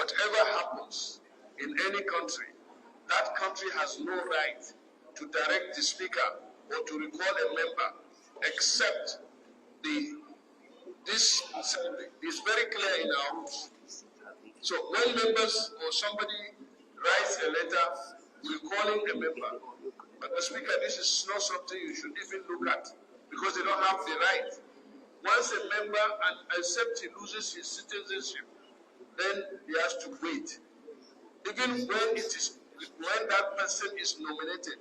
whatever happens in any country, that country has no right to direct the speaker or to recall a member except this assembly. It's very clear in our rules. So when members or somebody writes a letter recalling a member, but the speaker, this is not something you should even look at because they don't have the right. Once a member, and except he loses his citizenship, then he has to wait. Even when that person is nominated,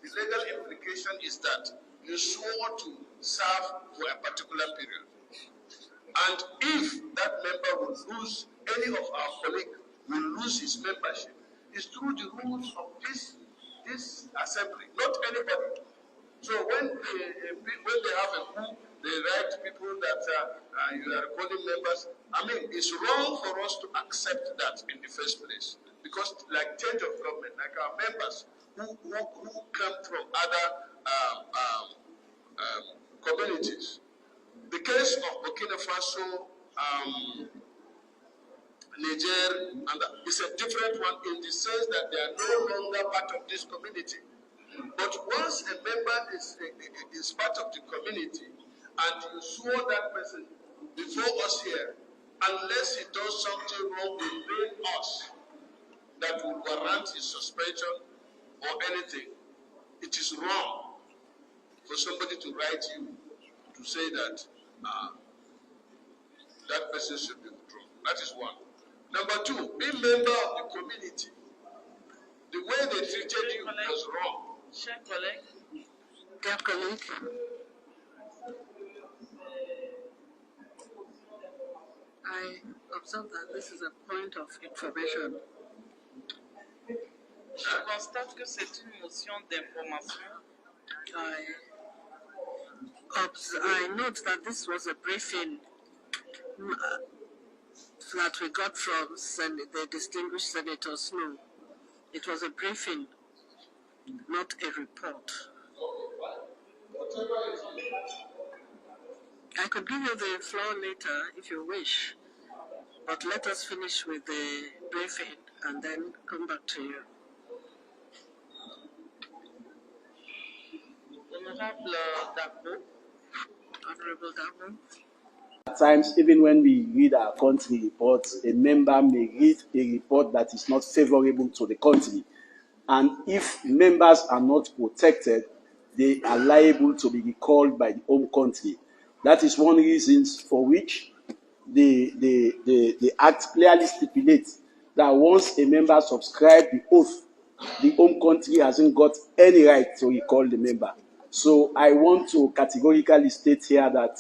the legal implication is that you swore to serve for a particular period. And if that member will lose, any of our colleagues will lose his membership, it's through the rules of this assembly, not anybody. So when they have a coup, they write people that you are recalling members. I mean, it's wrong for us to accept that in the first place. Because like change of government, like our members who come from other communities. The case of Burkina Faso, Niger, and it's a different one in the sense that they are no longer part of this community. But once a member is part of the community, and you swore that person before us here, unless he does something wrong within us that will warrant his suspension or anything, it is wrong for somebody to write you to say that that person should be withdrawn. That is one. Number two, being member of the community, the way they treated you was wrong. Dear colleague, I observe that this is a point of information. Je constate que c'est une motion d'information. I note that this was a briefing that we got from the distinguished Senator Snow. It was a briefing, not a report. I could give you the floor later if you wish, but let us finish with the briefing and then come back to you. Honorable Dabo. At times, even when we read our country reports, a member may read a report that is not favorable to the country. And if members are not protected, they are liable to be recalled by the home country. That is one reason for which the Act clearly stipulates that once a member subscribes the oath, the home country hasn't got any right to recall the member. So I want to categorically state here that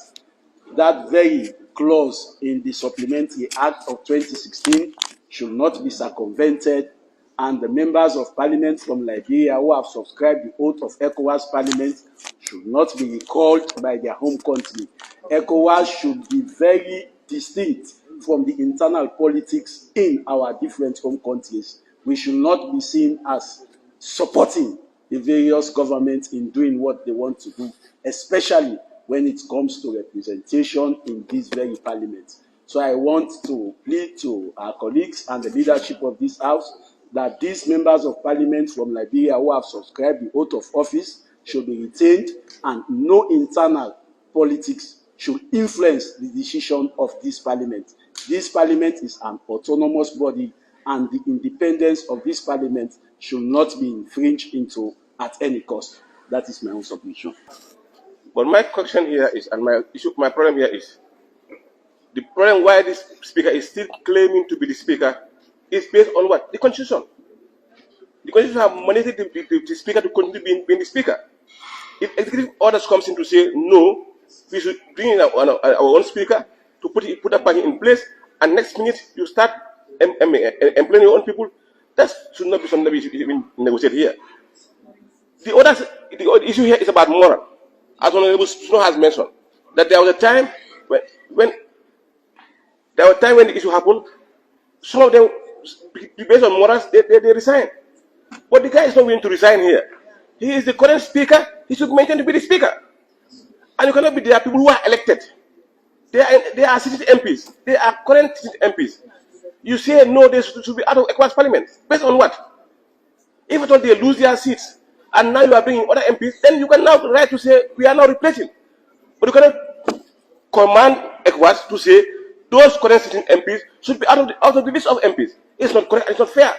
that very clause in the Supplementary Act of 2016 should not be circumvented, and the members of Parliament from Liberia who have subscribed the oath of ECOWAS Parliament should not be recalled by their home country. ECOWAS should be very distinct from the internal politics in our different home countries. We should not be seen as supporting the various governments in doing what they want to do, especially when it comes to representation in this very parliament. So I want to plead to our colleagues and the leadership of this House that these members of Parliament from Liberia who have subscribed the oath of office should be retained, and no internal politics should influence the decision of this Parliament. This Parliament is an autonomous body, and the independence of this Parliament should not be infringed into at any cost. That is my own submission. But my question here is, and my problem here is, the problem why this speaker is still claiming to be the speaker is based on what? The Constitution. The Constitution have mandated the speaker to continue being the speaker. If executive orders comes in to say, no, we should bring in our own speaker to put a party in place, and next minute you start employing your own people, that should not be something that we should even negotiate here. The issue here is about moral. As Honorable Snow has mentioned, that there was a time when the issue happened, some of them, based on morals, they resigned. But the guy is not willing to resign here. He is the current speaker. He should maintain to be the speaker. And you cannot be there people who are elected. They are seated MPs. They are current seated MPs. You say no, they should be out of ECOWAS Parliament. Based on what? If at all they lose their seats, and now you are bringing other MPs, then you can now write to say we are now replacing. But you cannot command ECOWAS to say those current sitting MPs should be out of the list of MPs. It's not correct. It's not fair.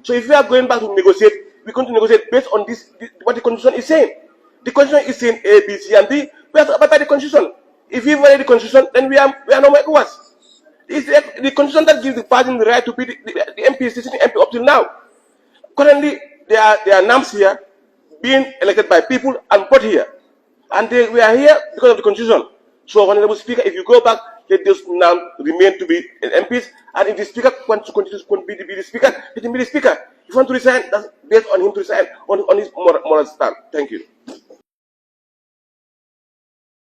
So if we are going back to negotiate, we going to negotiate based on this what the constitution is saying. The constitution is saying A, B, C, and D. We have to abide by the constitution. If we violate the constitution, then we are no more ECOWAS. It's the constitution that gives the party the right to be the MP, sitting MP up till now. Currently, there are NAMs here being elected by people and put here. And we are here because of the constitution. So, Honorable Speaker, if you go back, let those NAMs remain to be MPs. And if the Speaker wants to continue to be the Speaker, let him be the Speaker. If you want to resign, that's based on him to resign on his moral stand. Thank you.